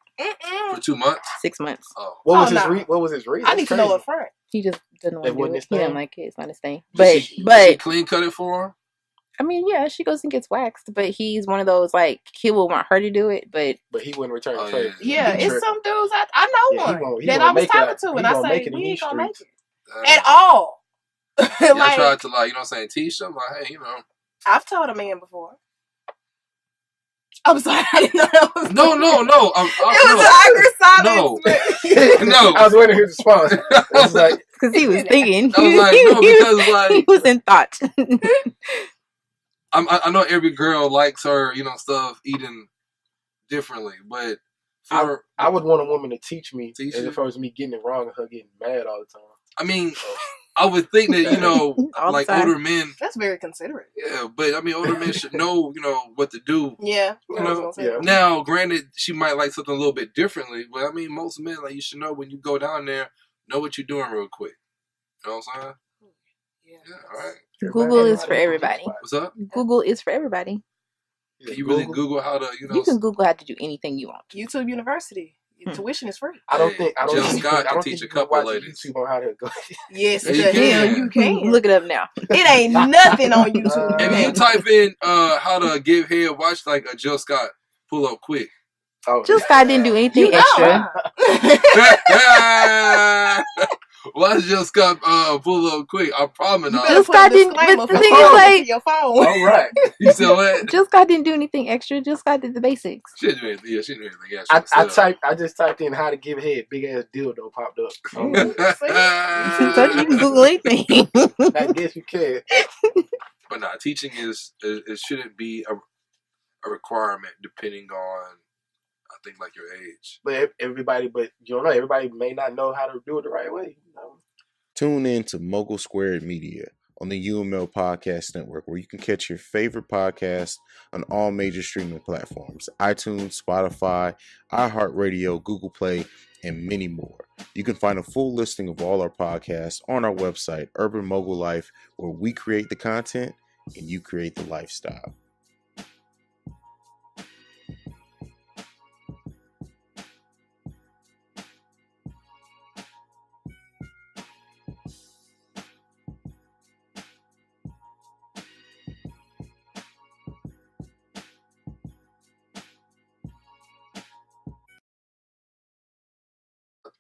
For 2 months. 6 months. Oh. What was Oh, his What was his reason? I need to know up front. Oh, He just doesn't want to do wasn't it. his He doesn't thing? like it. It's not his thing. Did she But clean cut it for him? I mean, yeah, she goes and gets waxed. But he's one of those like he will want her to do it, but But he wouldn't return Oh, the favor. Yeah, He it's tripped. some dudes I know Yeah, he one won't that I was make it talking out. to, He and I won't say make it in we ain't these gonna make it Damn. at all. Y'all Like tried to you know what I'm saying, teach them like, hey, you know. I've told a man before. I'm sorry, I didn't know that was. No. It was an awkward silence. No. I was waiting his response. It was like, because he was thinking, I was like, no, because like he was in thought. I know every girl likes her, you know, stuff eating differently, but for I would want a woman to teach me Teach as you? opposed to me getting it wrong and her getting mad all the time. I mean, I would think that, you know, All the like time. older men, That's very considerate. yeah, but I mean, older men should know, you know, what to do. Yeah, You I was know, gonna say yeah. that. Now, granted, she might like something a little bit differently, but I mean, most men, like, you should know when you go down there, know what you're doing real quick. You know what I'm saying? Yeah. Yeah, all right. Google is for everybody. What's up? Google is for everybody. Can you really Google how to, you know? You can Google how to do anything you want. YouTube University. Your tuition is free. I don't think Jill you Scott can think teach a you can couple watch ladies. YouTube on how to go. Yes, Yeah, the you hell can. you can. Look it up now. It ain't nothing on YouTube. If you type in how to give head, watch like a Jill Scott pull up quick. Oh, Jill Scott didn't do anything You know. extra. Watch Jill Scott pull up quick. I promise You not. better Jill put a Scott didn't- disclaimer but the for thing is, phone like- to your phone. all right. You still what? Jill Scott didn't do anything extra. Jill Scott did the basics. She didn't do anything. Yeah, she didn't do anything. I just typed in how to give head. Big ass dildo popped up. So, So you can Google anything. I guess you can. But nah, teaching is it shouldn't be a requirement depending on, I think, like your age. But everybody may not know how to do it the right way. You know? Tune in to Mogul Squared Media on the UML Podcast Network, where you can catch your favorite podcast on all major streaming platforms: iTunes, Spotify, iHeartRadio, Google Play, and many more. You can find a full listing of all our podcasts on our website, Urban Mogul Life, where we create the content and you create the lifestyle.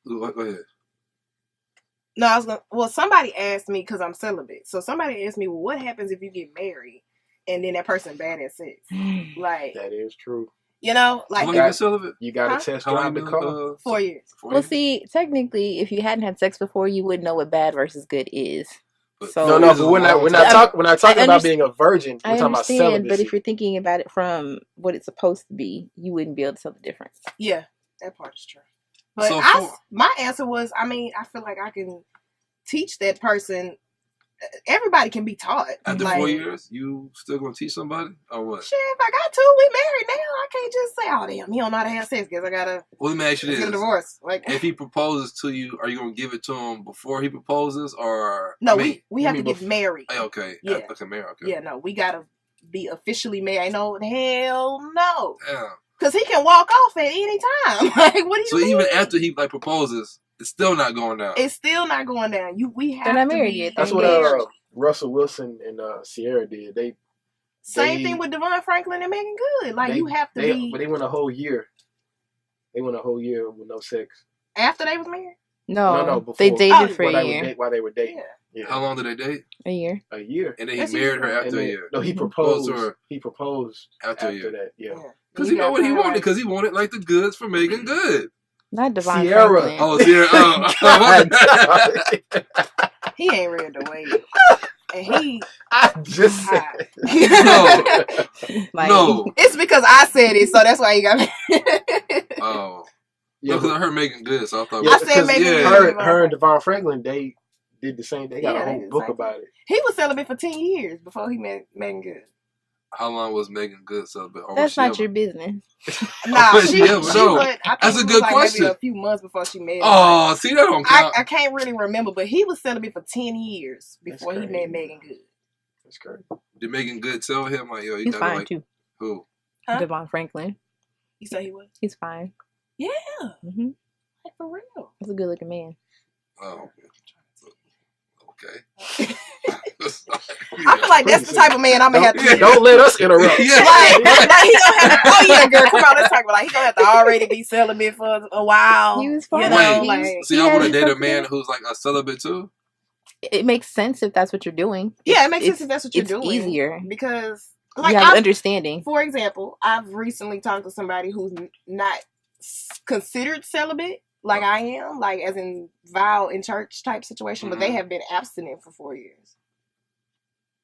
Go ahead. No, I was gonna. Well, somebody asked me because I'm celibate. So somebody asked me, well, what happens if you get married and then that person bad at sex? Like, That is true. you know, How like long you been celibate? You got to Huh? test How long drive you the been, car. 4 years. 4 Well, years? see, technically, if you hadn't had sex before, you wouldn't know what bad versus good is. But So No, This is but a we're long not time. we're not talking I about underst- being a virgin. We're I talking about understand, celibacy. but if you're thinking about it from what it's supposed to be, you wouldn't be able to tell the difference. Yeah, that part is true. But So my answer was, I mean, I feel like I can teach that person. Everybody can be taught. After like, 4 years, you still gonna teach somebody or what? Shit, if I got to, we married now. I can't just say, oh damn, he don't know how to have sex. Guess I gotta Well, let me ask you get a this: divorce. Like, if he proposes to you, are you gonna give it to him before he proposes, or no, I mean, we have you to mean get married. hey, okay, Yeah. okay, marry, okay, Yeah, no, we gotta be officially married. No, hell no, Damn. because he can walk off at any time. Like, what do you So mean? even after he like proposes, it's still not going down. It's still not going down. We have They're not to married be yet. That's They're what engaged. Russell Wilson and Sierra did. Same they- thing with Devon Franklin and Megan Good. Like, you have to be But they went a whole year. They went a whole year with no sex. after they was married. No, No, they before. dated for while a they year. while they were dating. Yeah. Yeah. How long did they date? A year. A year. And then That's he married her usually- after And a then- year. No, he Mhm. proposed. Oh, sorry. He proposed After a year. that. Yeah. Because you know what he wanted? Because he wanted like the goods for Megan Good. Not Devon Sierra. Franklin. Oh, Sierra. He ain't read the way. And he I just said. hot. Like, No. It's because I said it, so that's why he got me. Oh. Yeah, Because I heard Megan Good, so I thought. yeah, I said because Megan yeah. Good. her and Devon Franklin, they did the same. They got Yeah, a they whole did the book same about it. He was celibate for 10 years before he met Megan Good. How long was Megan Good celibate? Or That's was she not ever- your business. Nah, bet she you never know. was. I think That's a it was good like question. Maybe a few months before she met him. Oh, see, that don't count. I can't really remember, but he was celibate for 10 years before he crazy. met Megan Good. That's great. Did Megan Good tell him, like, yo, you He's gotta, fine like, too. who? Huh? Devon Franklin. You said he was? He's fine. Yeah, Mm-hmm. like for real. He's a good looking man. Oh, okay. I feel like that's the type of man I'm gonna have to. Yeah. Don't let us interrupt. Yeah. Like he gonna have. Oh yeah, girl, come on, let's talk about. Like he gonna have to already be celibate for a while. He was You fine. know, Wait, like so y'all would have dated a man who's like a celibate too? It makes sense if that's what you're doing. yeah, it makes sense if that's what you're it's doing. easier. Because You like have understanding. for example, I've recently talked to somebody who's not considered celibate. Like I am, like as in vow in church type situation, but they have been abstinent for 4 years.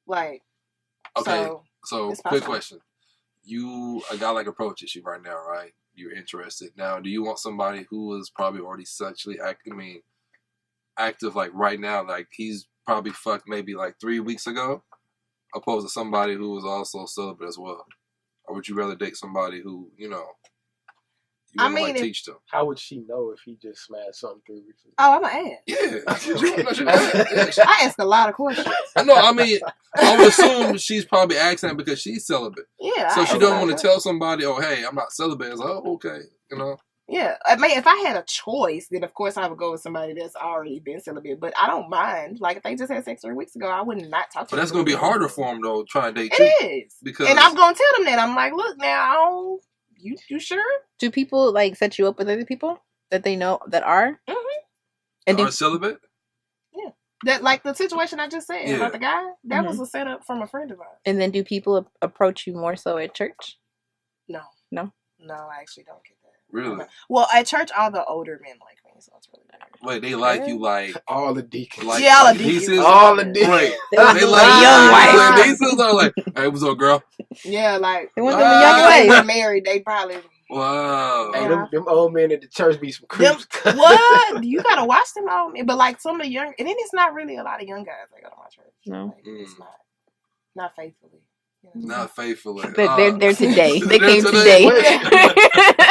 Like, Okay, so quick it's possible. question. A guy like approaches you right now, right? You're interested. Now, do you want somebody who is probably already sexually active like right now, like he's probably fucked maybe like 3 weeks ago, opposed to somebody who was also celibate as well? Or would you rather date somebody who, you I wanna, mean, like, if- teach them? How would she know if he just smashed something 3 weeks ago? Oh, I'm gonna ask. Yeah. I ask a lot of questions. No, I mean, I would assume she's probably asking that because she's celibate. Yeah. So I she ask don't a lot want of to tell somebody, oh, hey, I'm not celibate. It's like, oh, okay, Yeah, I mean, if I had a choice, then of course I would go with somebody that's already been celibate. But I don't mind. Like if they just had sex 3 weeks ago, I would not talk to But them. that's going to be harder for them, though, trying to date you. It is. Because And I'm gonna tell them that. I'm like, look now, you sure? Do people like set you up with other people that they know that are? Mm-hmm. And do, are celibate? That like the situation I just said Yeah. about the guy. That Mhm. was a setup from a friend of ours. and then do people approach you more so at church? No, No? I actually don't get that. Really? Well, at church, all the older men like me, so it's really weird. Wait, they like you like... All the deacons. like Yeah, all the nieces? deacons. All the deacons. Right. They want They them like with a young wife. like nieces are like, hey, what's up, girl? Yeah, like They want them a them young a if they young were wife. married, they probably. Wow. Hey, Yeah. them old men at the church be some Them, creeps. what? You gotta watch them all, but like some of the young, and then it's not really a lot of young guys that go to my church. No. Like, it's not faithfully. You know? Not faithfully. They're there today. They They're came today. today.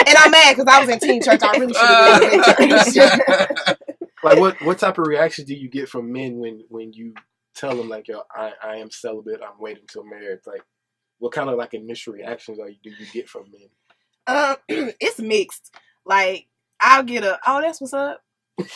And I'm mad because I was in teen church. I really should have been in church. Like what type of reactions do you get from men when you tell them like, yo, I am celibate, I'm waiting till marriage? Like what kind of like initial reactions do you get from men? It's mixed. Like I'll get oh, that's what's up,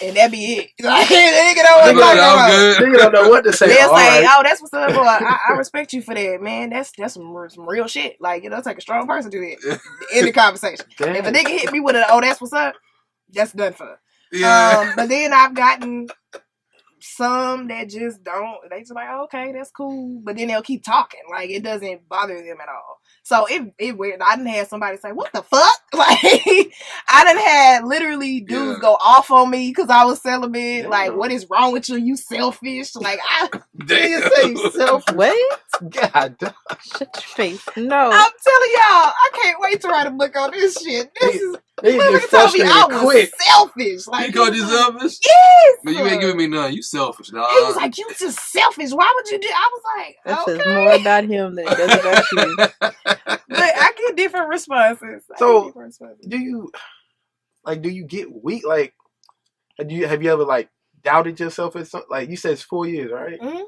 and that be it. Like they get on Like, I'm good. Nigga don't know what to say. They'll All say, right. "Oh, that's what's up, boy. I respect you for that, man. That's some real shit. Like, it take a strong person to do that in the conversation. Damn. If a nigga hit me with an, oh, that's what's up, that's done for. Yeah. But then I've gotten some that just don't. They just like, oh, okay, that's cool. But then they'll keep talking. Like it doesn't bother them at all. So it weird. I done had somebody say, "What the fuck?" Like I done had literally dudes go off on me because I was celibate. Yeah. Like, what is wrong with you? You selfish. Like I Damn. say selfish. What? God damn. Shut your face. No. I'm telling y'all, I can't wait to write a book on this shit. This is They Look, get told me I frustrated was quick. selfish. Like You called you selfish? Yes. But you ain't giving me none. You selfish, dog. He was like, "You just selfish. Why would you do?" I was like, That "Okay." says more about him than it does about you. But I get different responses. So, do you get weak? Like, have you ever like doubted yourself at some? Like you said, it's 4 years, right? Mhm.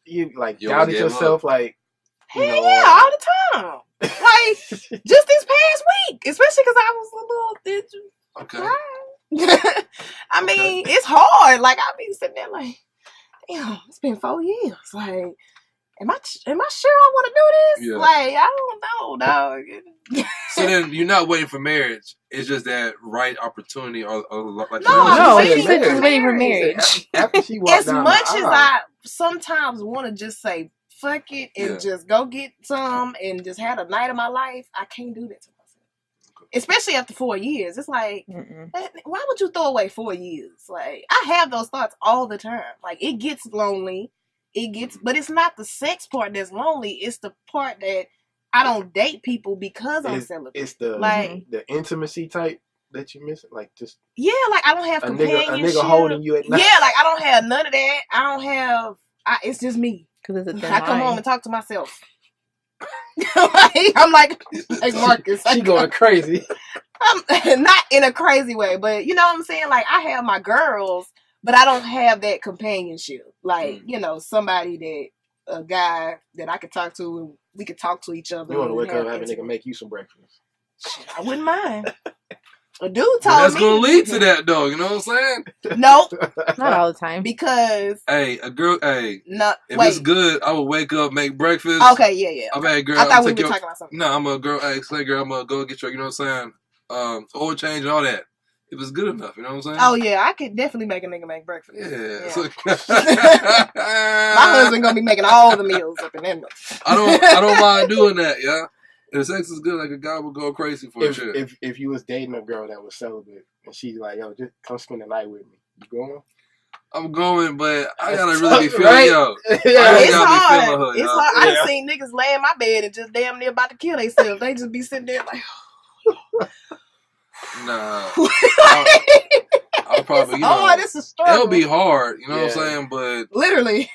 You like You almost doubted gave yourself, like Hell yeah, all the time. Like just this past week, especially because I was a little. Okay. I mean, it's hard. Like I be sitting there, like, damn, it's been 4 years. Like, am I sure I want to do this? Yeah. Like, I don't know, dog. So then you're not waiting for marriage. It's just that right opportunity or like No, No, I'm she's waiting for waiting for marriage. marriage. after she walked As down much the as aisle, I sometimes want to just say fuck it and Yeah. just go get some and just have a night of my life, I can't do that to myself. Especially after 4 years. It's like, Mm-mm. why would you throw away 4 years? Like, I have those thoughts all the time. Like, it gets lonely. But it's not the sex part that's lonely. It's the part that I don't date people because I'm celibate. it's the Like, the intimacy type that you miss. Like just yeah, like I don't have a companionship. nigga holding you at night. Yeah, like I don't have none of that. I don't have. It's just me. Because it's a thin I come line. home and talk to myself. I'm like Marcus. She going crazy. Not in a crazy way, but you know what I'm saying? Like, I have my girls, but I don't have that companionship. Like, you know, somebody that, a guy that I could talk to and we could talk to each other. You want to wake up and have a intimate- nigga make you some breakfast. Shit, I wouldn't mind. A dude told But that's me. gonna lead to that though, you know what I'm saying? Nope, Not all the time. because Hey, a girl, hey, not. if Wait. it's good, I would wake up, make breakfast. Okay, yeah. I'm hey girl, I thought we take were your- talking about something. No, I'm a girl. Hey, say girl, I'm gonna go get your, you know what I'm saying? Oil change and all that. If it's good enough, you know what I'm saying? Oh yeah, I could definitely make a nigga make breakfast. Yeah. My husband gonna be making all the meals up in that much. I don't mind doing that, yeah. If sex is good, like a guy would go crazy for shit. If you was dating a girl that was celibate and she's like, yo, just come spend the night with me, you going? I'm going, but I gotta really be feeling Right? yo. Yeah. I It's gotta be hard. feeling her, It's yo. hard. I Yeah. done seen niggas lay in my bed and just damn near about to kill themselves. They just be sitting there like, Nah. I'll probably, you oh, know, this is struggle. it'll be hard, you know what I'm Yeah. saying? But Literally.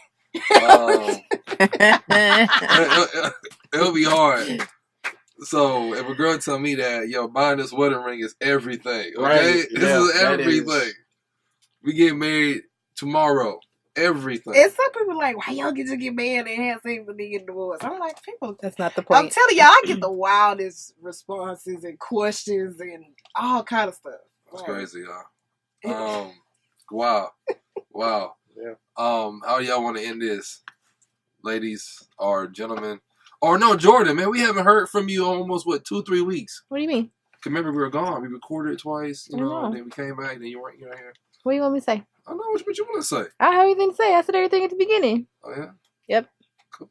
it'll be hard. So if a girl tell me that, yo, buying this wedding ring is everything, okay? Right. This Yeah, is that everything. is. We get married tomorrow. Everything. And some people like, why y'all get to get married and have sex and then get divorced? I'm like, people. That's not the I'm point. telling y'all, I get the wildest responses and questions and all kind of stuff. That's Like, crazy, y'all. Wow. Yeah. How do y'all want to end this? Ladies or gentlemen? Or no, Jourdan, man, we haven't heard from you almost, 2-3 weeks. What do you mean? Remember, we were gone. We recorded it twice, you I know, know. and then we came back, and then you weren't here. What do you want me to say? I know what you want to say. I don't have anything to say. I said everything at the beginning. Oh, yeah? Yep. Cool.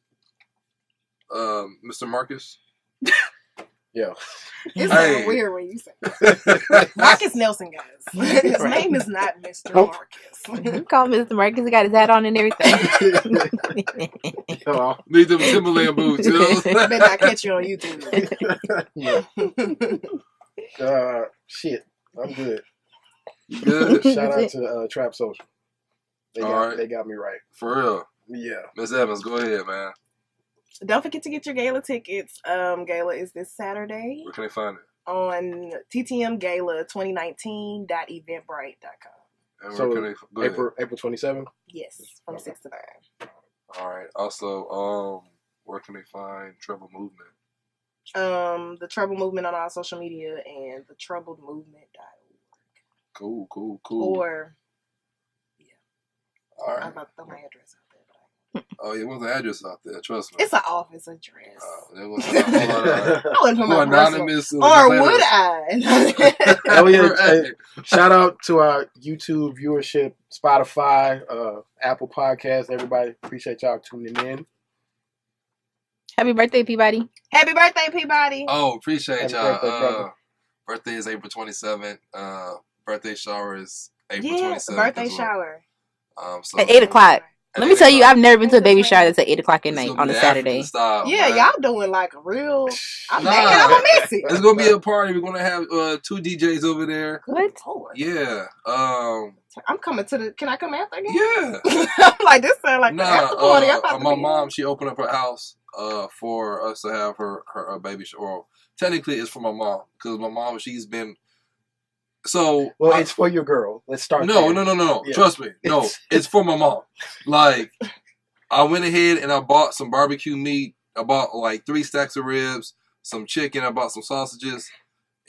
Mr. Marcus? Yeah. It's Hey. so weird when you say that. Marcus Nelson, guys. His name is not Mr. Marcus. Call Mr. Marcus. He got his hat on and everything. Yo, Need them Timberland boots, you know? I bet I catch you on YouTube. yeah. Shit, I'm good. You good? Shout out to Trap Social. All right. They got me right. For real. Yeah. Miss Evans, go ahead, man. Don't forget to get your gala tickets. Gala is this Saturday Where can they find it? on ttmgala2019.eventbrite.com. And So, where can they go ahead. April 27th. Yes, from 6 to 9. All right. Also, where can they find Troubled Movement? The Troubled Movement on all social media and the troubledmovement.org. Cool. Or, All I'm right. about to throw my address out there. Oh, yeah, what's the address out there? Trust me. It's an office address. There was a whole lot of I wouldn't put my personal. anonymous. Or would I? Oh yeah! Hey, shout out to our YouTube viewership, Spotify, Apple Podcasts. Everybody, appreciate y'all tuning in. Happy birthday, Peabody. Happy birthday, Peabody. Oh, appreciate Happy y'all. birthday, brother. Birthday is April 27th. Birthday shower is April Yeah, 27th. birthday as well. shower. So At 8 o'clock. Let me tell you, I've never been to a baby shower that's at 8 o'clock at it's night gonna on be a the Saturday. African style, Yeah, man. y'all doing like a real. I'm Nah. mad. I'm gonna miss it. It's gonna be a party. We're gonna have 2 DJs over there. What? Lord. Yeah. I'm coming to the. Can I come after again? Yeah. I'm like, this sound like the after party. I'm about to my be mom, she opened up her house for us to have her baby shower. Well, technically, it's for my mom because my mom, she's been. So Well, it's for your girl. Let's start. No. Yeah. Trust me. No, it's for my mom. Like, I went ahead and I bought some barbecue meat. I bought like 3 stacks of ribs, some chicken. I bought some sausages.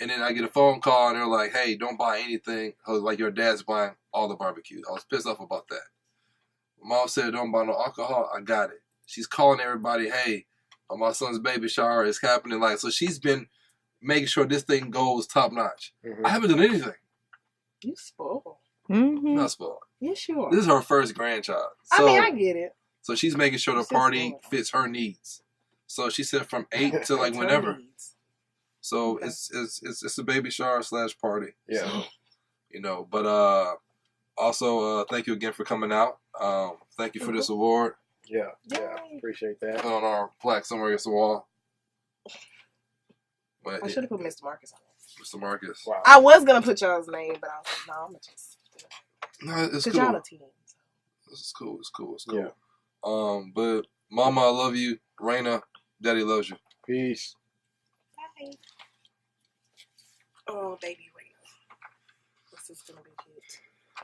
And then I get a phone call and they're like, hey, don't buy anything. Like, your dad's buying all the barbecue. I was pissed off about that. My mom said, don't buy no alcohol. I got it. She's calling everybody, hey, my son's baby shower is happening. Like, so she's been making sure this thing goes top notch. Mhm. I haven't done anything. You spoiled. Mm-hmm. Not spoiled. Yes, you are. This is her first grandchild. I So, mean, I get it. so she's making sure the It's just party spoiled. fits her needs. So she said from 8 to like It's her whenever. needs. So Okay. it's a baby shower / party. Yeah. So, you know, but also thank you again for coming out. Thank you for this award. Yeah. Yay. Appreciate that. Put on our plaque somewhere against the wall. But I should have put Mr. Marcus on it. Mr. Marcus. Wow. I was gonna put y'all's name, but I was like, no, I'm gonna just. No, it's Cause y'all a cool. team. This is cool. It's cool. Yeah. But Mama, I love you. Raina, Daddy loves you. Peace. Bye. Oh, baby, wait. What's this gonna be hit?